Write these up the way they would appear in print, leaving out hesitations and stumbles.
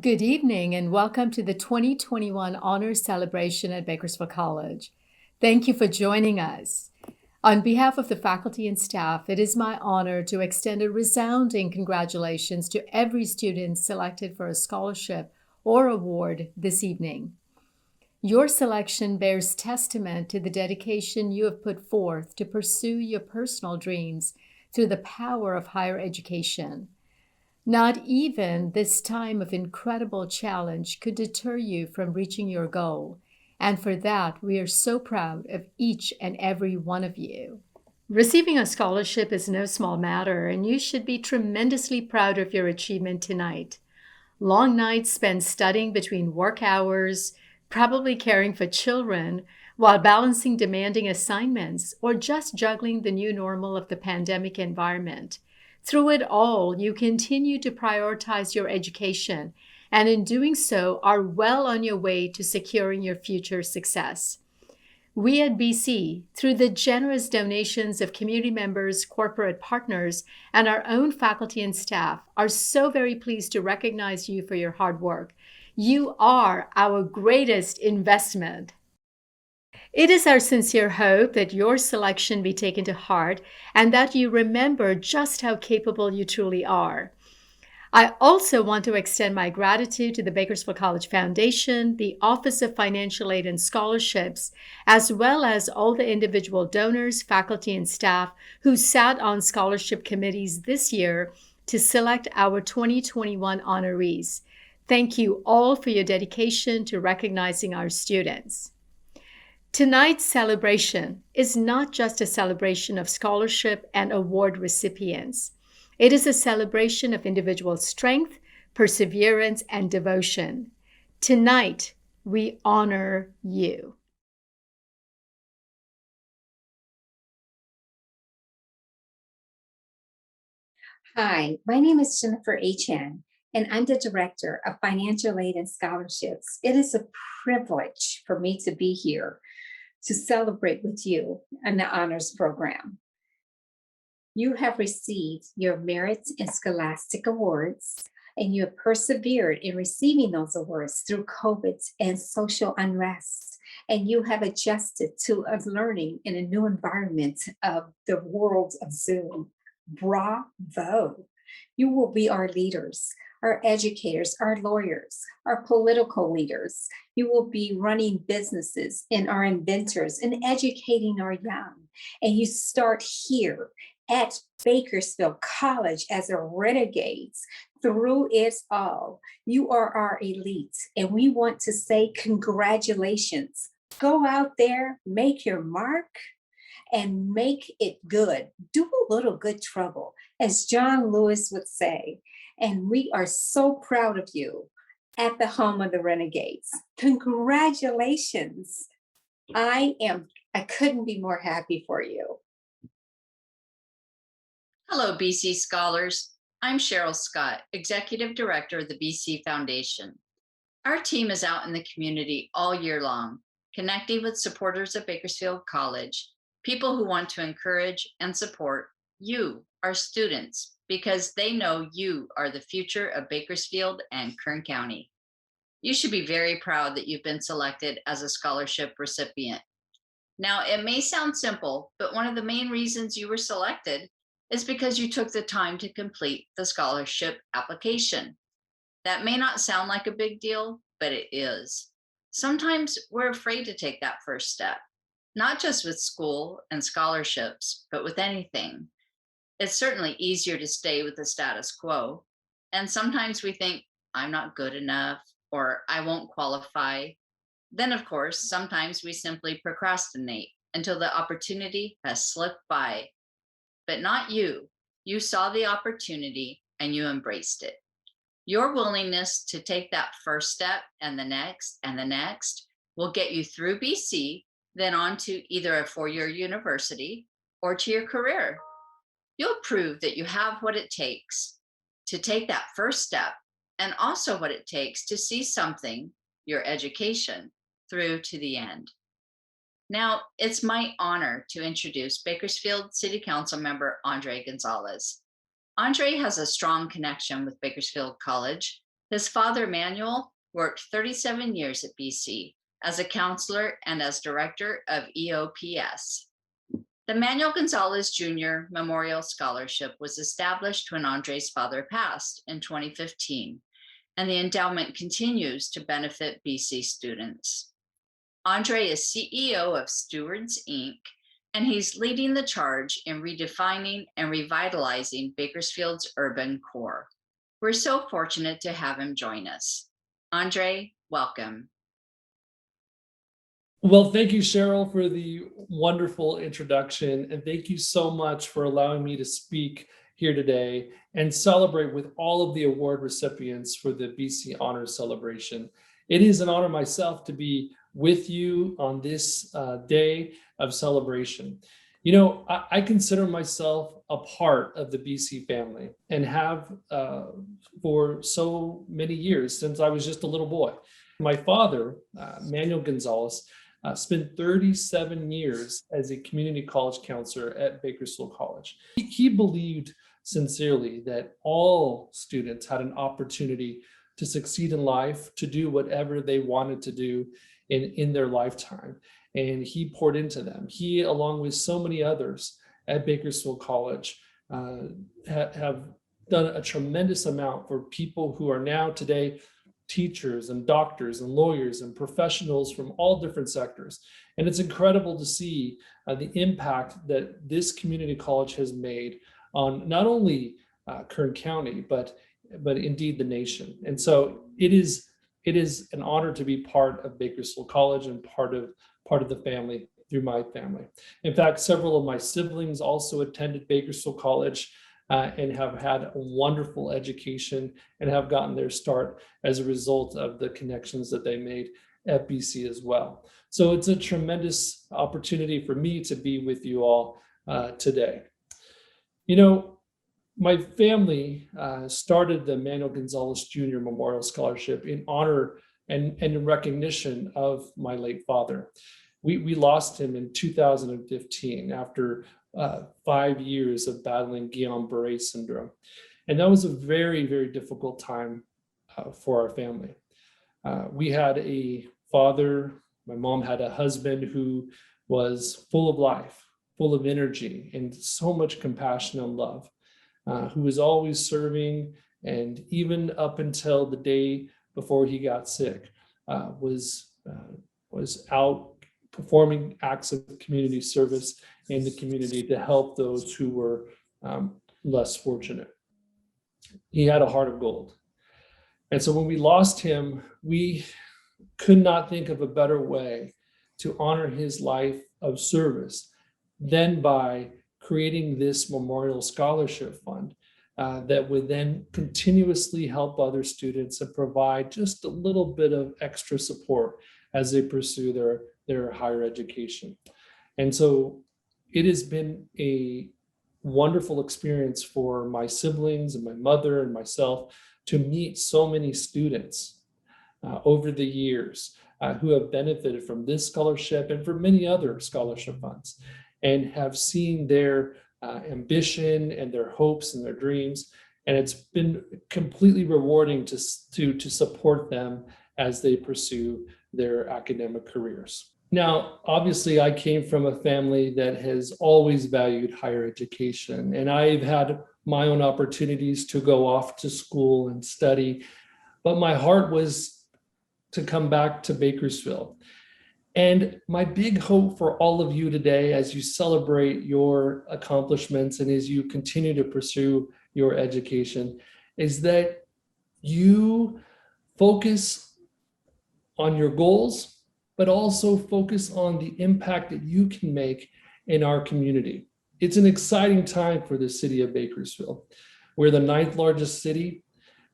Good evening and welcome to the 2021 Honors Celebration at Bakersfield College. Thank you for joining us. On behalf of the faculty and staff, it is my honor to extend a resounding congratulations to every student selected for a scholarship or award this evening. Your selection bears testament to the dedication you have put forth to pursue your personal dreams through the power of higher education. Not even this time of incredible challenge could deter you from reaching your goal, and for that, we are so proud of each and every one of you. Receiving a scholarship is no small matter, and you should be tremendously proud of your achievement tonight. Long nights spent studying between work hours, probably caring for children, while balancing demanding assignments, or just juggling the new normal of the pandemic environment. Through it all, you continue to prioritize your education, and in doing so, are well on your way to securing your future success. We at BC, through the generous donations of community members, corporate partners, and our own faculty and staff, are so very pleased to recognize you for your hard work. You are our greatest investment. It is our sincere hope that your selection be taken to heart and that you remember just how capable you truly are. I also want to extend my gratitude to the Bakersfield College Foundation, the Office of Financial Aid and Scholarships, as well as all the individual donors, faculty, and staff who sat on scholarship committees this year to select our 2021 honorees. Thank you all for your dedication to recognizing our students. Tonight's celebration is not just a celebration of scholarship and award recipients. It is a celebration of individual strength, perseverance, and devotion. Tonight, we honor you. Hi, my name is Jennifer Achan, and I'm the Director of Financial Aid and Scholarships. It is a privilege for me to be here to celebrate with you in the honors program. You have received your Merit and Scholastic Awards, and you have persevered in receiving those awards through COVID and social unrest. And you have adjusted to learning in a new environment of the world of Zoom. Bravo. You will be our leaders, our educators, our lawyers, our political leaders. You will be running businesses and our inventors and educating our young. And you start here at Bakersfield College as a renegades. Through it all, you are our elite. And we want to say congratulations. Go out there, make your mark, and make it good. Do a little good trouble, as John Lewis would say. And we are so proud of you at the home of the Renegades. Congratulations. I couldn't be more happy for you. Hello, BC Scholars. I'm Cheryl Scott, Executive Director of the BC Foundation. Our team is out in the community all year long, connecting with supporters of Bakersfield College, people who want to encourage and support you, our students, because they know you are the future of Bakersfield and Kern County. You should be very proud that you've been selected as a scholarship recipient. Now, it may sound simple, but one of the main reasons you were selected is because you took the time to complete the scholarship application. That may not sound like a big deal, but it is. Sometimes we're afraid to take that first step, not just with school and scholarships, but with anything. It's certainly easier to stay with the status quo. And sometimes we think, I'm not good enough, or I won't qualify. Then, of course, sometimes we simply procrastinate until the opportunity has slipped by. But not you. You saw the opportunity and you embraced it. Your willingness to take that first step and the next will get you through BC, then on to either a four-year university or to your career. You'll prove that you have what it takes to take that first step and also what it takes to see something, your education, through to the end. Now, it's my honor to introduce Bakersfield City Council member Andre Gonzalez. Andre has a strong connection with Bakersfield College His father, Manuel, worked 37 years at BC as a counselor and as director of EOPS. The Manuel Gonzalez Jr. Memorial Scholarship was established when Andre's father passed in 2015, and the endowment continues to benefit BC students. Andre is CEO of Stewards Inc., and he's leading the charge in redefining and revitalizing Bakersfield's urban core. We're so fortunate to have him join us. Andre, welcome. Well, thank you, Cheryl, for the wonderful introduction. And thank you so much for allowing me to speak here today and celebrate with all of the award recipients for the BC Honors Celebration. It is an honor myself to be with you on this day of celebration. You know, I consider myself a part of the BC family and have for so many years since I was just a little boy. My father, Manuel Gonzalez, spent 37 years as a community college counselor at Bakersfield College. He believed sincerely that all students had an opportunity to succeed in life, to do whatever they wanted to do in their lifetime. And he poured into them. He, along with so many others at Bakersfield College, have done a tremendous amount for people who are now today teachers and doctors and lawyers and professionals from all different sectors. And it's incredible to see the impact that this community college has made on not only Kern County, but indeed the nation. And so it is an honor to be part of Bakersfield College and part of the family through my family. In fact, several of my siblings also attended Bakersfield College and have had a wonderful education and have gotten their start as a result of the connections that they made at BC as well. So it's a tremendous opportunity for me to be with you all today. You know, my family started the Manuel Gonzalez Jr. Memorial Scholarship in honor and in recognition of my late father. We lost him in 2015 after 5 years of battling Guillain-Barré syndrome. And that was a very, very difficult time for our family. We had a father, my mom had a husband who was full of life, full of energy, and so much compassion and love, who was always serving, and even up until the day before he got sick, was out performing acts of community service in the community to help those who were less fortunate. He had a heart of gold. And so when we lost him, we could not think of a better way to honor his life of service than by creating this memorial scholarship fund that would then continuously help other students and provide just a little bit of extra support as they pursue their higher education. And so it has been a wonderful experience for my siblings and my mother and myself to meet so many students over the years who have benefited from this scholarship and for many other scholarship funds, and have seen their ambition and their hopes and their dreams. And it's been completely rewarding to support them as they pursue their academic careers. Now, obviously, I came from a family that has always valued higher education, and I've had my own opportunities to go off to school and study, but my heart was to come back to Bakersfield. And my big hope for all of you today, as you celebrate your accomplishments and as you continue to pursue your education, is that you focus on your goals, but also focus on the impact that you can make in our community. It's an exciting time for the city of Bakersfield. We're the 9th largest city.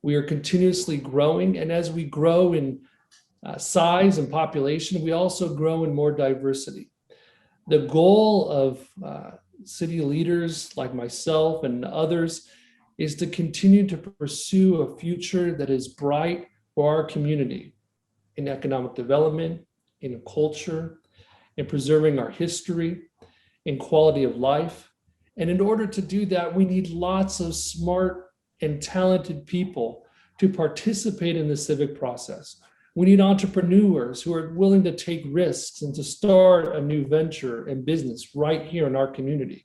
We are continuously growing. And as we grow in size and population, we also grow in more diversity. The goal of city leaders like myself and others is to continue to pursue a future that is bright for our community in economic development, in culture, in preserving our history, in quality of life. And in order to do that, we need lots of smart and talented people to participate in the civic process. We need entrepreneurs who are willing to take risks and to start a new venture and business right here in our community.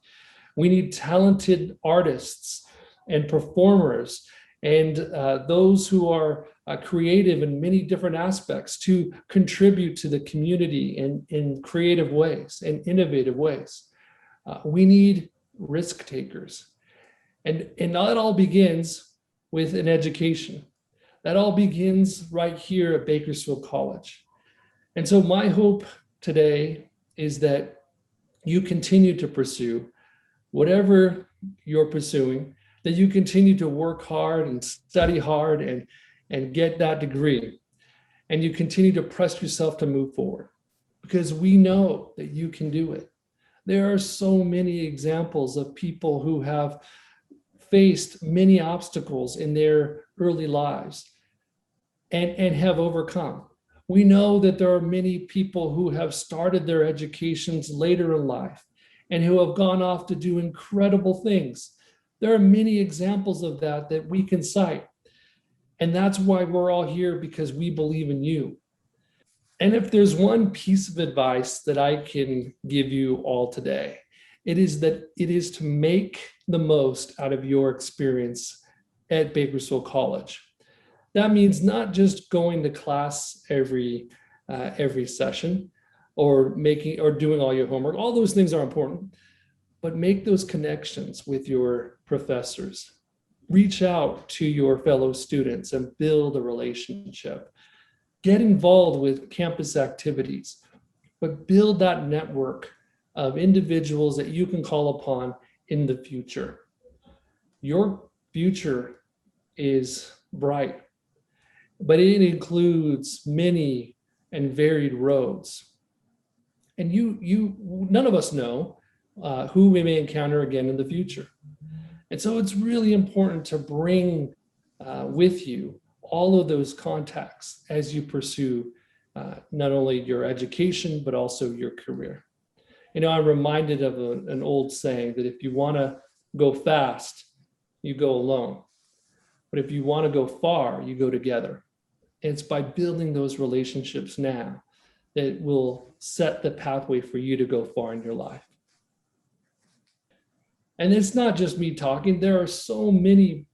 We need talented artists and performers and those who are creative in many different aspects to contribute to the community in creative ways and innovative ways. We need risk takers. And that all begins with an education. That all begins right here at Bakersfield College. And so my hope today is that you continue to pursue whatever you're pursuing, that you continue to work hard and study hard and get that degree. And you continue to press yourself to move forward because we know that you can do it. There are so many examples of people who have faced many obstacles in their early lives and have overcome. We know that there are many people who have started their educations later in life and who have gone off to do incredible things. There are many examples of that we can cite. And that's why we're all here, because we believe in you. And if there's one piece of advice that I can give you all today, it is to make the most out of your experience at Bakersfield College. That means not just going to class every session or doing all your homework. All those things are important, but make those connections with your professors. Reach out to your fellow students and build a relationship. Get involved with campus activities, but build that network of individuals that you can call upon in the future. Your future is bright, but it includes many and varied roads. And none of us know who we may encounter again in the future. And so it's really important to bring with you all of those contacts as you pursue not only your education, but also your career. I'm reminded of an old saying that if you want to go fast, you go alone. But if you want to go far, you go together. And it's by building those relationships now that will set the pathway for you to go far in your life. And it's not just me talking. There are so many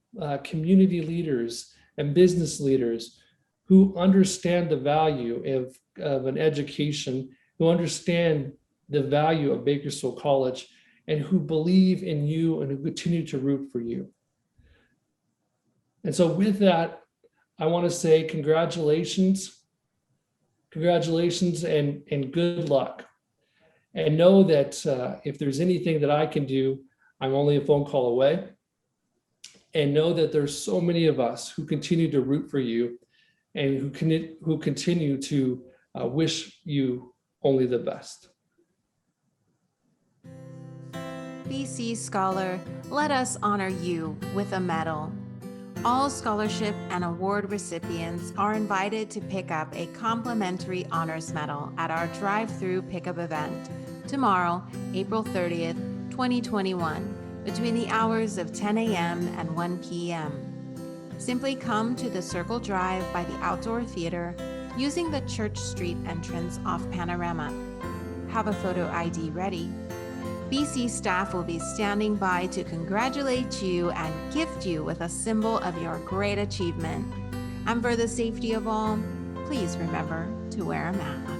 community leaders and business leaders who understand the value of an education, who understand the value of Bakersfield College, and who believe in you and who continue to root for you. And so with that, I want to say congratulations and good luck. And know that if there's anything that I can do, I'm only a phone call away. And know that there's so many of us who continue to root for you and who continue to wish you only the best. BC Scholar, let us honor you with a medal. All scholarship and award recipients are invited to pick up a complimentary honors medal at our drive-through pickup event tomorrow, April 30th, 2021, between the hours of 10 a.m. and 1 p.m. Simply come to the Circle Drive by the Outdoor Theater using the Church Street entrance off Panorama. Have a photo ID ready. BC staff will be standing by to congratulate you and gift you with a symbol of your great achievement. And for the safety of all, please remember to wear a mask.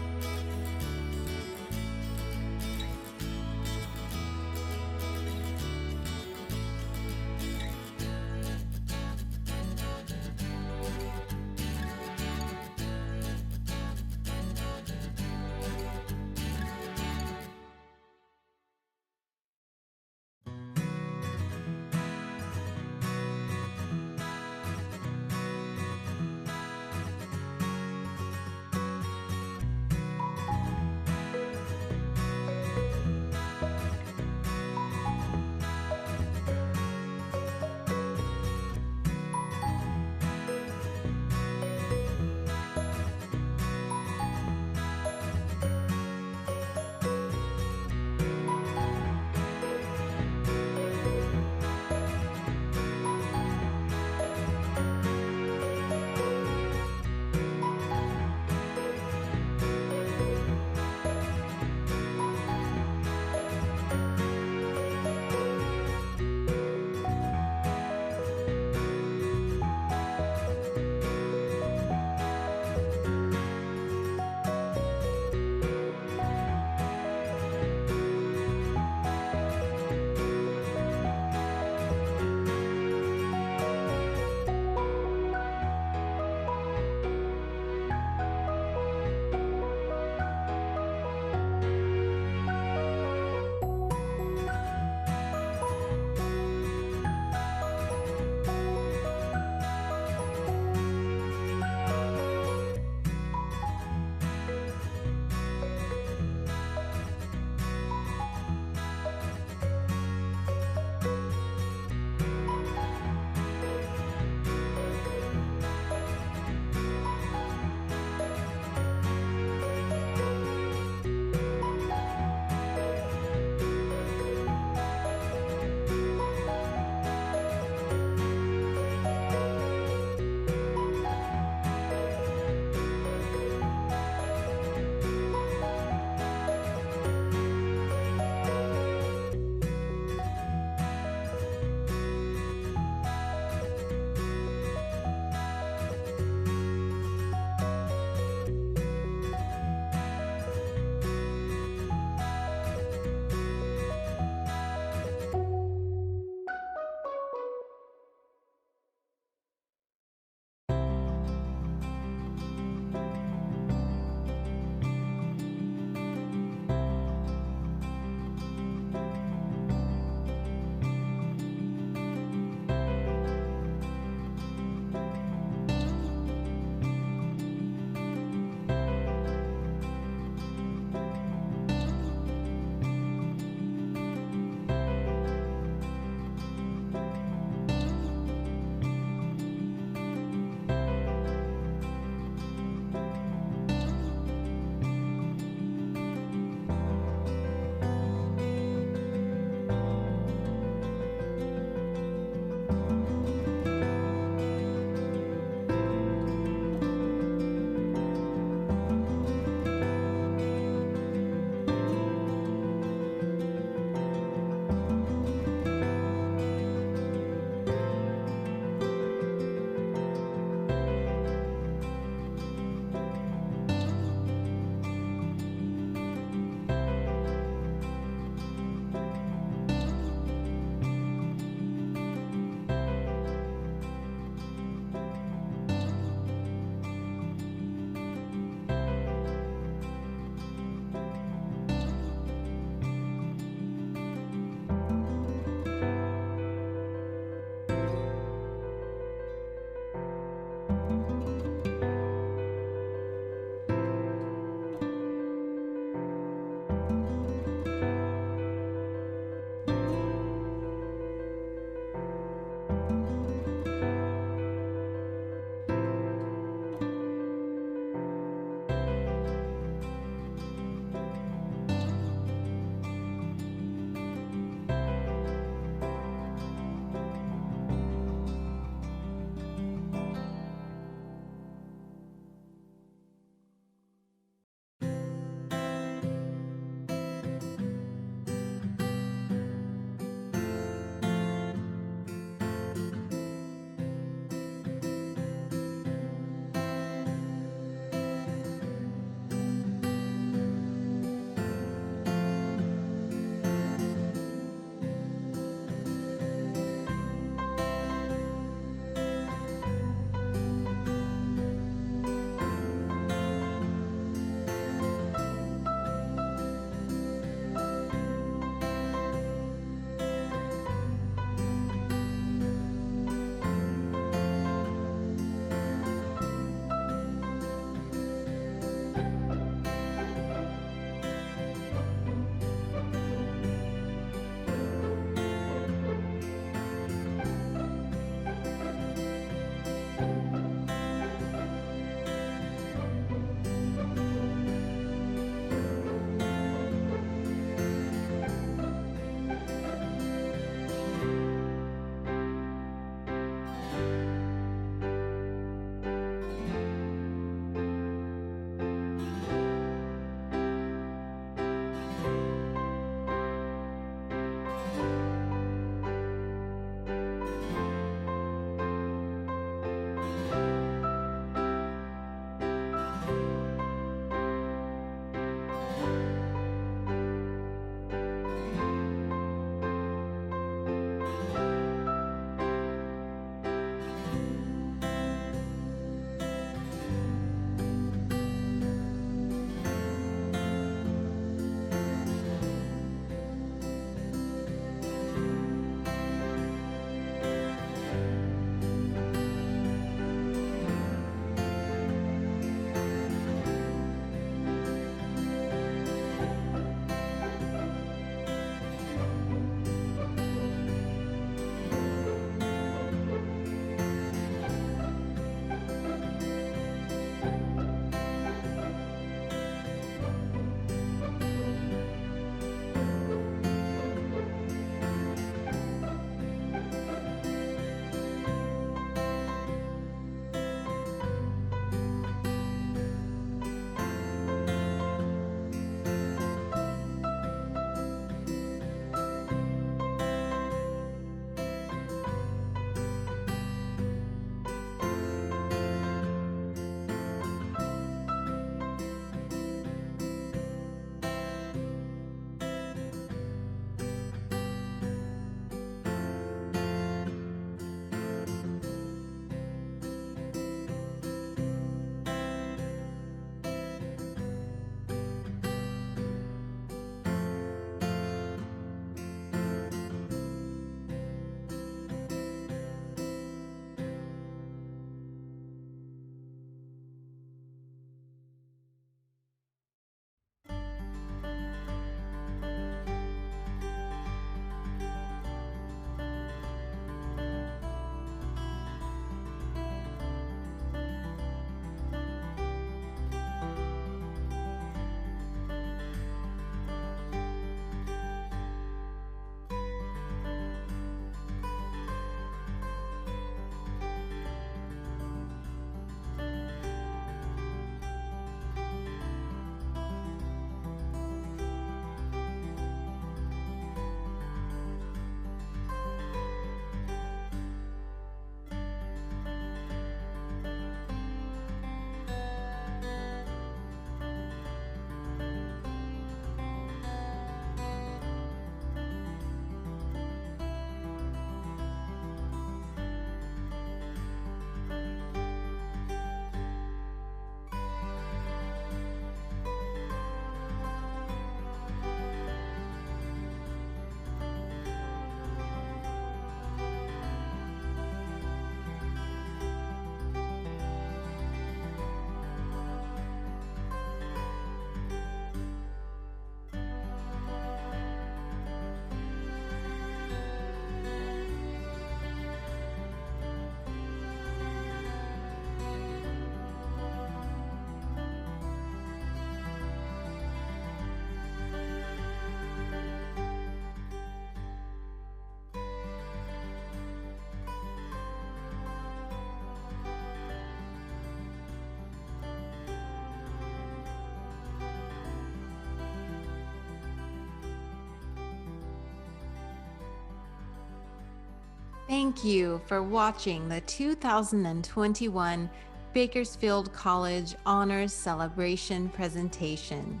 Thank you for watching the 2021 Bakersfield College Honors Celebration presentation.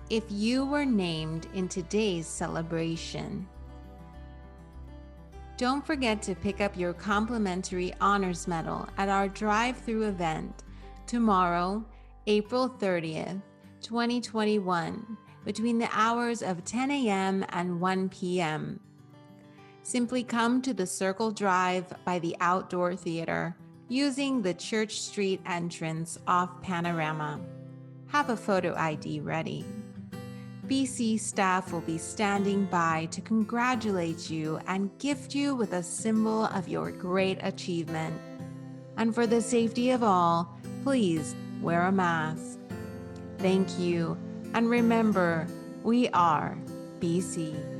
If you were named in today's celebration, don't forget to pick up your complimentary honors medal at our drive-through event tomorrow, April 30th, 2021, between the hours of 10 a.m. and 1 p.m. Simply come to the Circle Drive by the Outdoor Theater using the Church Street entrance off Panorama. Have a photo ID ready. BC staff will be standing by to congratulate you and gift you with a symbol of your great achievement. And for the safety of all, please wear a mask. Thank you, and remember, we are BC.